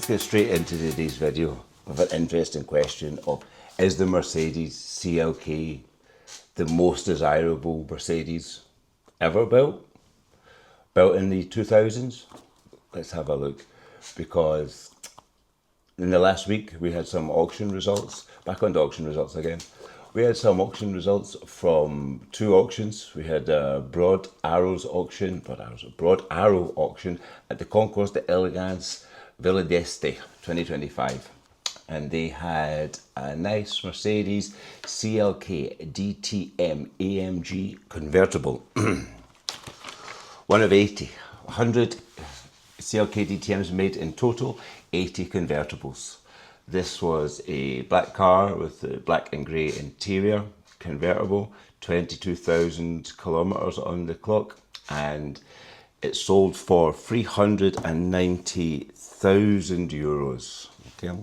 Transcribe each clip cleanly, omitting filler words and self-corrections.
get straight into today's video with an interesting question of, is the Mercedes CLK the most desirable Mercedes ever built? Built in the 2000s? Let's have a look, because in the last week we had some auction results. Back on the auction results again. We had some auction results from two auctions. We had a Broad Arrow auction at the Concours d'Elegance Villa d'Este 2025. And they had a nice Mercedes CLK DTM AMG convertible. One of 80. 100 CLK DTMs made in total, 80 convertibles. This was a black car with a black and grey interior, convertible, 22,000 kilometers on the clock, and it sold for 390,000 euros. Okay,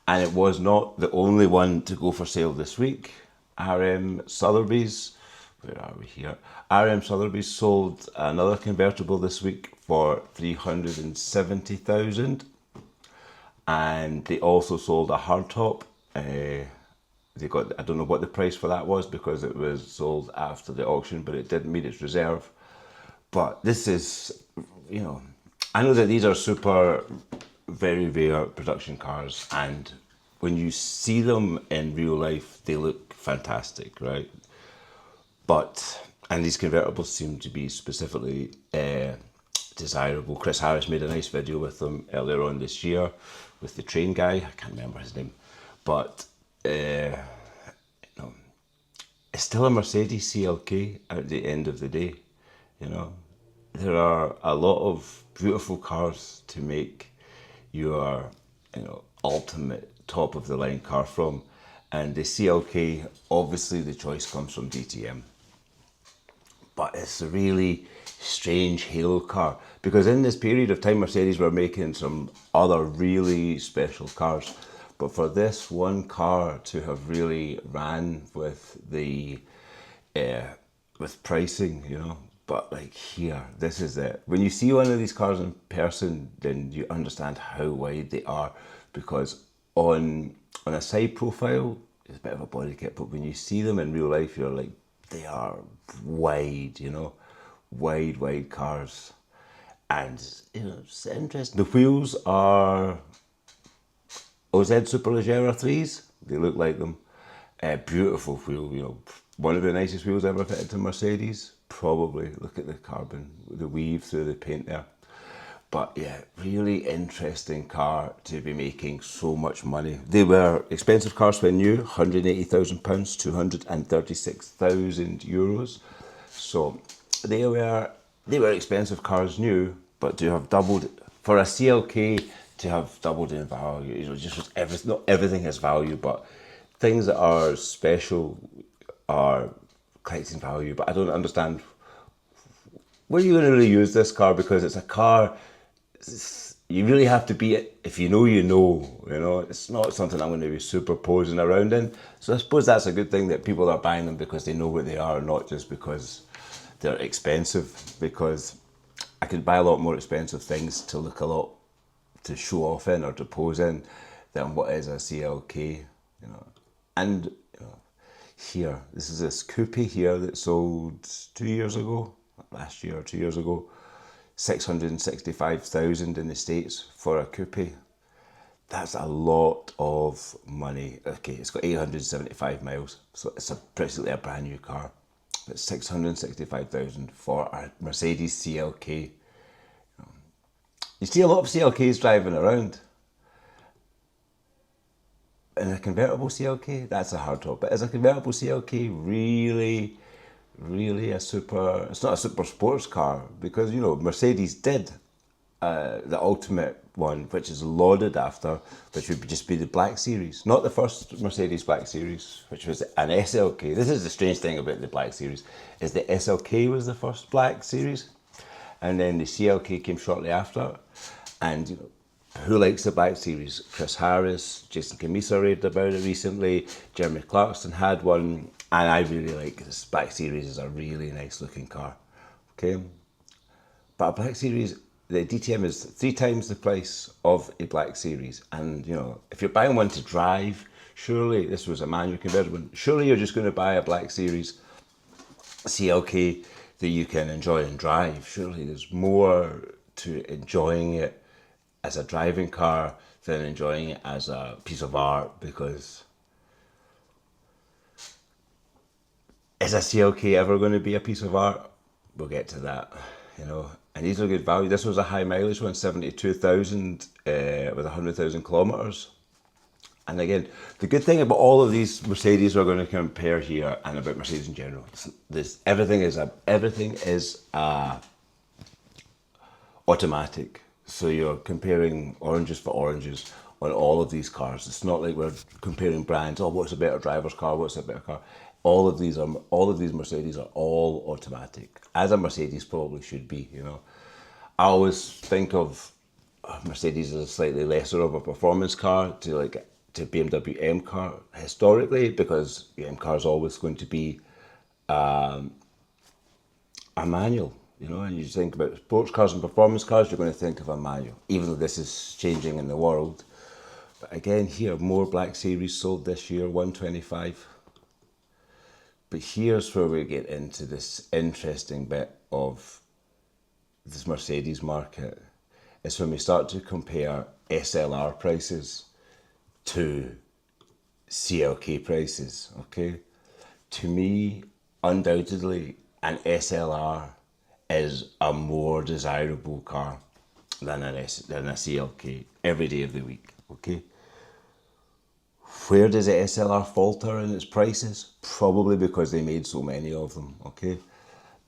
and it was not the only one to go for sale this week. RM Sotheby's, where are we here? RM Sotheby's sold another convertible this week for 370,000. And they also sold a hardtop. I don't know what the price for that was because it was sold after the auction, but it didn't meet its reserve. But this is, I know that these are very rare production cars, and when you see them in real life, they look fantastic, right? And these convertibles seem to be specifically desirable. Chris Harris made a nice video with them earlier on this year with the train guy. I can't remember his name, but it's still a Mercedes CLK at the end of the day. There are a lot of beautiful cars to make your ultimate top of the line car from, and the CLK, obviously the choice comes from DTM. But it's a really strange halo car, because in this period of time Mercedes were making some other really special cars, but for this one car to have really ran with the with pricing, but like here, this is it. When you see one of these cars in person, then you understand how wide they are, because on a side profile it's a bit of a body kit, but when you see them in real life, you're like, they are wide, wide cars. And it's interesting. The wheels are OZ Superleggera 3s. They look like them. Beautiful wheel, one of the nicest wheels ever fitted to Mercedes, probably. Look at the carbon, the weave through the paint there. But yeah, really interesting car to be making so much money. They were expensive cars when new, £180,000, 236,000 euros. So they were expensive cars new, but to have doubled, for a CLK to have doubled in value, just everything, not everything has value, but things that are special are collecting value. But I don't understand, where are you going to really use this car? Because it's a car, you really have to be it. If you know, it's not something I'm going to be superposing around in. So I suppose that's a good thing, that people are buying them because they know what they are, not just because they're expensive. Because I could buy a lot more expensive things to look a lot, to show off in or to pose in, than what is a CLK, And here, this is this coupe here that sold 2 years ago, last year or 2 years ago. 665,000 in the States for a coupe. That's a lot of money. Okay, it's got 875 miles, so it's basically a brand new car. But 665,000 for a Mercedes CLK. You see a lot of CLKs driving around. In a convertible CLK, that's a hardtop. But is a convertible CLK really it's not a super sports car? Because Mercedes did the ultimate one, which is lauded after, which would just be the Black Series. Not the first Mercedes Black Series, which was an SLK. This is the strange thing about the Black Series, is the SLK was the first Black Series, and then the CLK came shortly after. And who likes the Black Series? Chris Harris, Jason Camisa raved about it recently, Jeremy Clarkson had one, and I really like this Black Series. Is a really nice looking car. Okay, but a Black Series the DTM is 3 times the price of a Black Series. And, you know, if you're buying one to drive, surely, this was a manual converted one, surely you're just going to buy a Black Series CLK that you can enjoy and drive. Surely there's more to enjoying it as a driving car than enjoying it as a piece of art, because is a CLK ever going to be a piece of art? We'll get to that, you know. And these are good value. This was a high mileage one, 72,000 with 100,000 kilometers. And again, the good thing about all of these Mercedes we're going to compare here, and about Mercedes in general, everything is automatic. So you're comparing oranges for oranges on all of these cars. It's not like we're comparing brands. Oh, what's a better driver's car? What's a better car? All of these Mercedes are all automatic, as a Mercedes probably should be. You know, I always think of Mercedes as a slightly lesser of a performance car to BMW M car historically, because the M car is always going to be a manual. You know, and you think about sports cars and performance cars, you're going to think of a manual, even though this is changing in the world. But again, here, more Black Series sold this year, 125. But here's where we get into this interesting bit of this Mercedes market. It's when we start to compare SLR prices to CLK prices, okay? To me, undoubtedly, an SLR is a more desirable car than a CLK every day of the week, okay? Where does the SLR falter in its prices? Probably because they made so many of them, okay?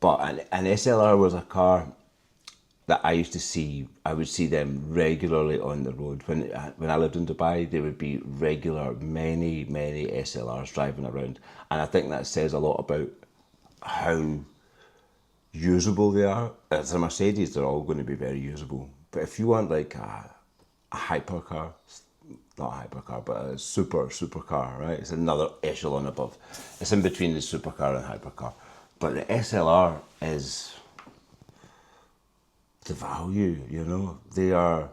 But an SLR was a car that I used to see. I would see them regularly on the road. When I lived in Dubai, there would be many SLRs driving around. And I think that says a lot about how usable they are. As a Mercedes, they're all going to be very usable. But if you want like a hypercar, not a hypercar, but a supercar, right? It's another echelon above. It's in between the supercar and hypercar. But the SLR is the value, you know. They are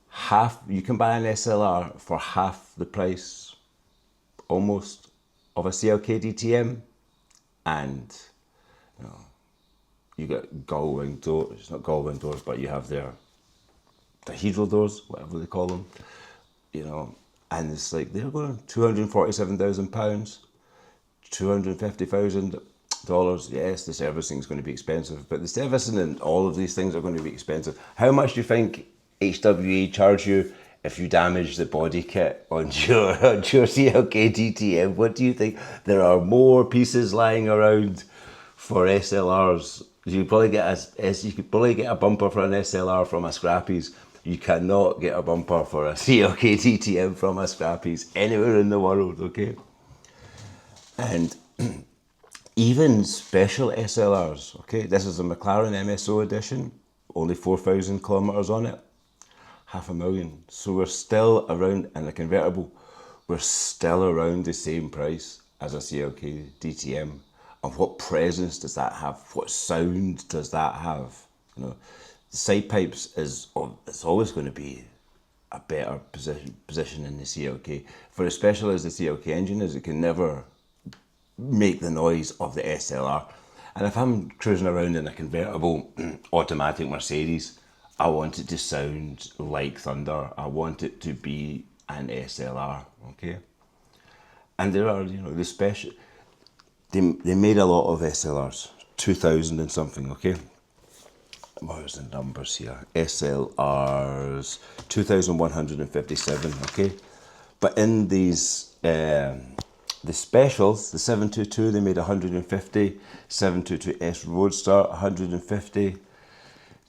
half, you can buy an SLR for half the price, almost, of a CLK DTM, and, you know, you get gull wing doors. It's not gull wing doors, but you have their dihedral doors, whatever they call them, you know. And it's like they're going £247,000, $250,000. Yes, the servicing is going to be expensive, but the servicing and all of these things are going to be expensive. How much do you think HWA charge you if you damage the body kit on your CLK DTM? What do you think? There are more pieces lying around for SLRs. You could probably get a bumper for an SLR from a Scrappies. You cannot get a bumper for a CLK DTM from a Scrappies anywhere in the world, okay? And even special SLRs, okay? This is a McLaren MSO edition, only 4,000 kilometers on it, 500,000. So we're still around, in a convertible, we're still around the same price as a CLK DTM. And what presence does that have? What sound does that have? You know, the side pipes it's always going to be a better position in the CLK. For as special as the CLK engine is, it can never make the noise of the SLR. And if I'm cruising around in a convertible automatic Mercedes, I want it to sound like thunder. I want it to be an SLR, okay? And there are, you know, the special. They made a lot of SLRs, 2,000 and something, okay? Where's the numbers here? SLRs, 2,157, okay? But in these, the specials, the 722, they made 150, 722S Roadster, 150.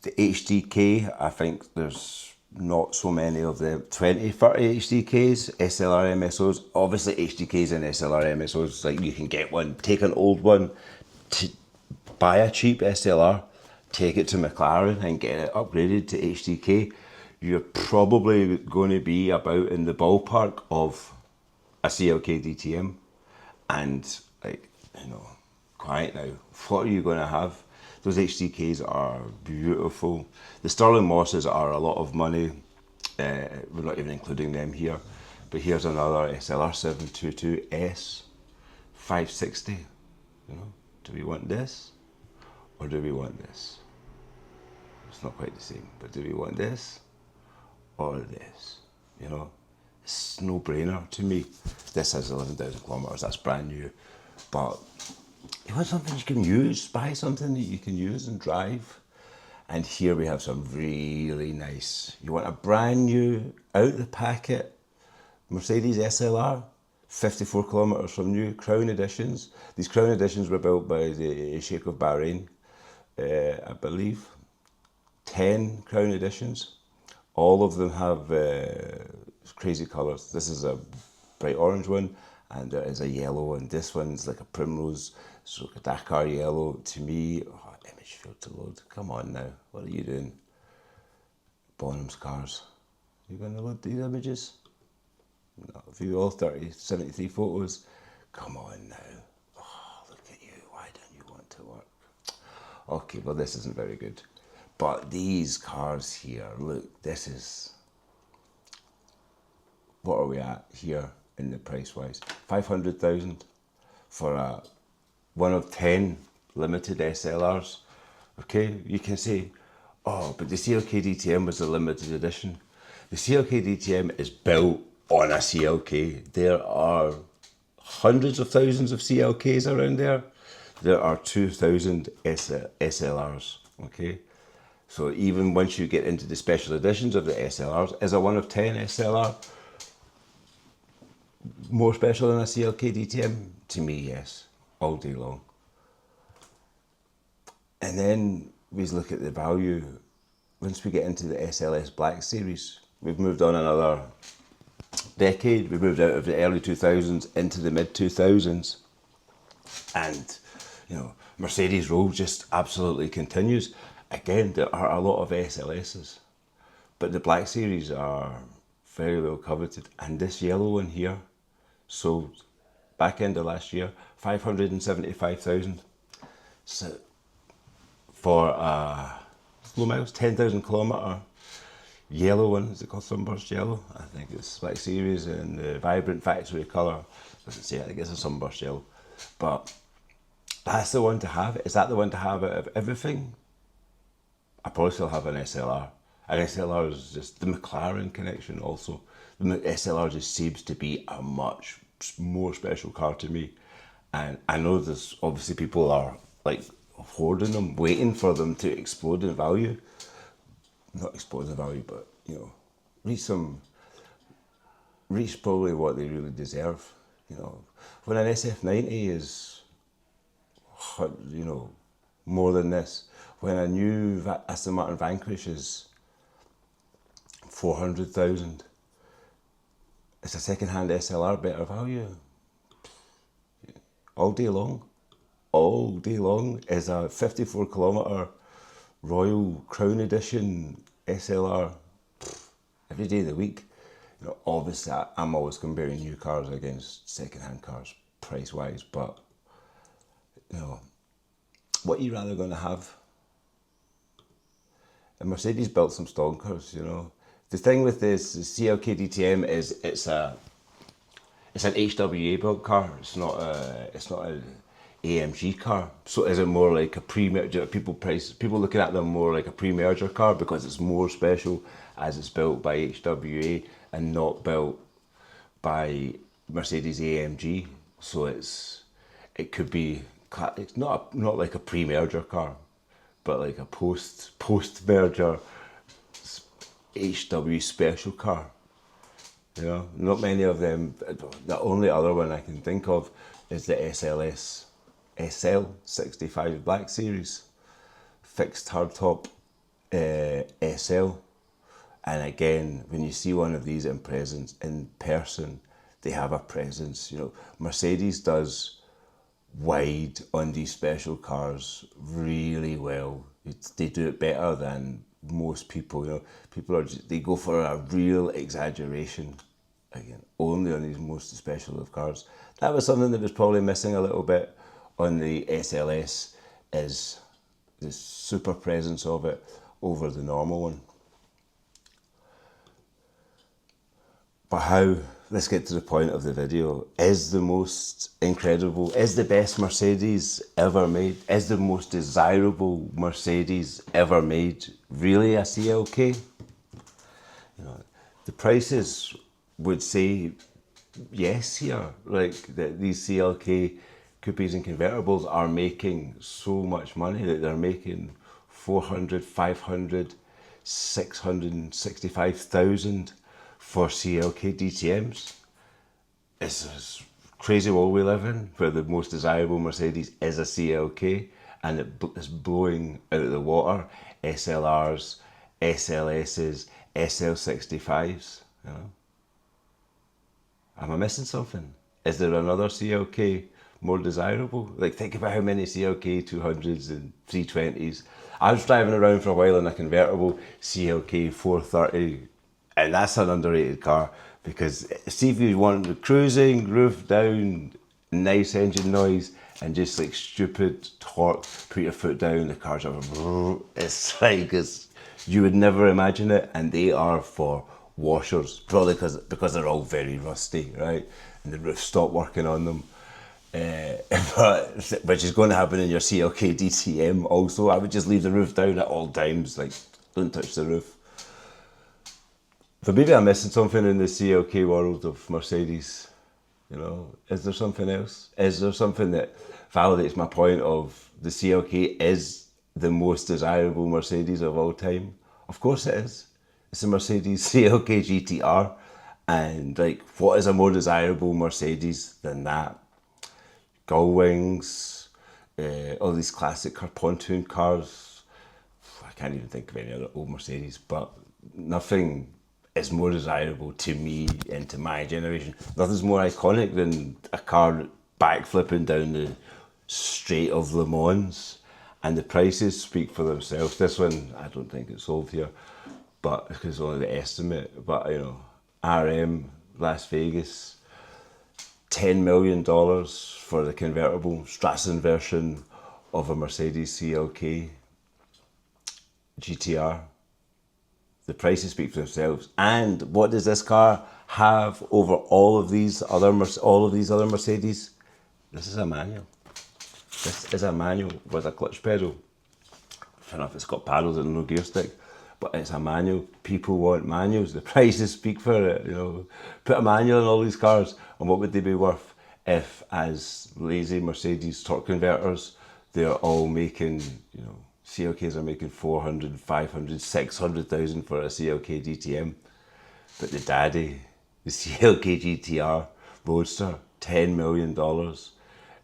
The HDK, I think there's not so many of them, 20, 30 HDKs, SLR MSOs. Obviously HDKs and SLR MSOs, like you can get one, take an old one, buy a cheap SLR, take it to McLaren and get it upgraded to HDK. You're probably going to be about in the ballpark of a CLK DTM. And like, you know, quiet now, what are you going to have? Those HDKs are beautiful. The Sterling Mosses are a lot of money. We're not even including them here. But here's another SLR 722S 560. You know, do we want this or do we want this? It's not quite the same, but do we want this or this? You know, it's no brainer to me. This has 11,000 kilometers, that's brand new. But you want something you can use, buy something that you can use and drive. And here we have some really nice, you want a brand new, out the packet, Mercedes SLR, 54 kilometers from new, Crown Editions. These Crown Editions were built by the Sheikh of Bahrain, I believe. 10 Crown Editions. All of them have crazy colours. This is a bright orange one, and there is a yellow, and this one's like a primrose, so like a Dakar yellow. To me, oh, image failed to load. Come on now, what are you doing? Bonham's cars. You going to load these images? No, view all 73 photos. Come on now. Oh, look at you. Why don't you want to work? Okay, well this isn't very good. But these cars here, look, this is, what are we at here in the price wise? 500,000 for a 1 of 10 limited SLRs. Okay, you can say, oh, but the CLK DTM was a limited edition. The CLK DTM is built on a CLK. There are hundreds of thousands of CLKs around there. There are 2,000 SLRs, okay? So even once you get into the special editions of the SLRs, is a 1 of 10 SLR more special than a CLK DTM? To me, yes, all day long. And then we look at the value. Once we get into the SLS Black Series, we've moved on another decade. We moved out of the early 2000s into the mid 2000s. And, you know, Mercedes road just absolutely continues. Again, there are a lot of SLSs, but the Black Series are very well coveted. And this yellow one here sold back end of last year, 575,000. So for low miles, 10,000 kilometer yellow one, is it called Sunburst Yellow? I think it's Black Series in the vibrant factory colour. Doesn't say it, I think it's a Sunburst Yellow. But that's the one to have. Is that the one to have out of everything? I probably still have an SLR. An SLR is just the McLaren connection also. The SLR just seems to be a much more special car to me. And I know there's obviously people are like hoarding them, waiting for them to explode in value. Not explode in value, but, you know, reach probably what they really deserve. You know, when an SF90 is, you know, more than this, when a new Aston Martin Vanquish is 400,000, it's a second-hand SLR better value. All day long is a 54 kilometer Royal Crown Edition SLR every day of the week. You know, obviously I'm always comparing new cars against second-hand cars price-wise, but, you know, what are you rather going to have? And Mercedes built some stonkers, you know. The thing with this CLK DTM is it's an HWA built car. It's not an AMG car. So is it more like a pre-merger? People looking at them more like a pre-merger car because it's more special as it's built by HWA and not built by Mercedes AMG. So it could be, it's not like a pre-merger car, but like a post-merger HW special car. You know, not many of them. The only other one I can think of is the SL65 Black Series, fixed hardtop SL. And again, when you see one of these in person, they have a presence. You know, Mercedes does wide on these special cars really well. They do it better than most people. You know, they go for a real exaggeration. Again, only on these most special of cars. That was something that was probably missing a little bit on the SLS, is the super presence of it over the normal one. But how, let's get to the point of the video, is the most incredible, is the best Mercedes ever made, is the most desirable Mercedes ever made really a CLK? You know, the prices would say yes here, like that these CLK coupes and convertibles are making so much money that they're making 400, 500, 665,000 for CLK DTMs. It's this crazy world we live in where the most desirable Mercedes is a CLK and it's blowing out of the water SLRs, SLSs, SL65s. You know? Am I missing something? Is there another CLK more desirable? Like, think about how many CLK 200s and 320s. I was driving around for a while in a convertible CLK 430, and that's an underrated car because see if you want cruising, roof down, nice engine noise, and just like stupid torque, put your foot down, the car's are, it's like, you would never imagine it, and they are for washers, probably because they're all very rusty, right? And the roof stopped working on them. But which is going to happen in your CLK DTM also. I would just leave the roof down at all times, like don't touch the roof. But maybe I'm missing something in the CLK world of Mercedes. You know, is there something else? Is there something that validates my point of the CLK is the most desirable Mercedes of all time? Of course it is. It's a Mercedes CLK GTR, and like, what is a more desirable Mercedes than that? Gull wings, all these classic pontoon cars. I can't even think of any other old Mercedes, but nothing is more desirable to me and to my generation. Nothing's more iconic than a car backflipping down the Strait of Le Mans, and the prices speak for themselves. This one, I don't think it's sold here, but because it's only the estimate. But you know, RM Las Vegas, $10 million for the convertible Strassen version of a Mercedes CLK GTR. The prices speak for themselves. And what does this car have over all of these other Mercedes? This is a manual. This is a manual with a clutch pedal. I don't know if it's got paddles and no gear stick, but it's a manual. People want manuals. The prices speak for it. You know, put a manual in all these cars, and what would they be worth if, as lazy Mercedes torque converters, they're all making, you know, CLKs are making 400, 500, 600,000 for a CLK DTM, but the daddy, the CLK GTR Roadster, $10 million.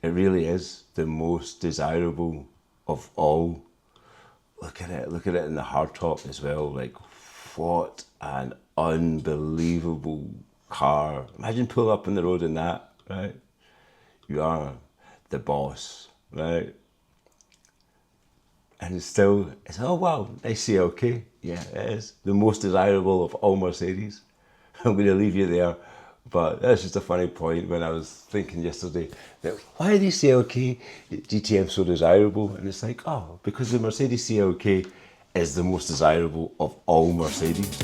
It really is the most desirable of all. Look at it in the hardtop as well. Like, what an unbelievable car. Imagine pulling up on the road in that, right? You are the boss, right? And it's oh wow, nice CLK. Yeah, it is. The most desirable of all Mercedes. I'm going to leave you there. But that's just a funny point when I was thinking yesterday that why are these CLK GTM so desirable? And it's like, oh, because the Mercedes CLK is the most desirable of all Mercedes.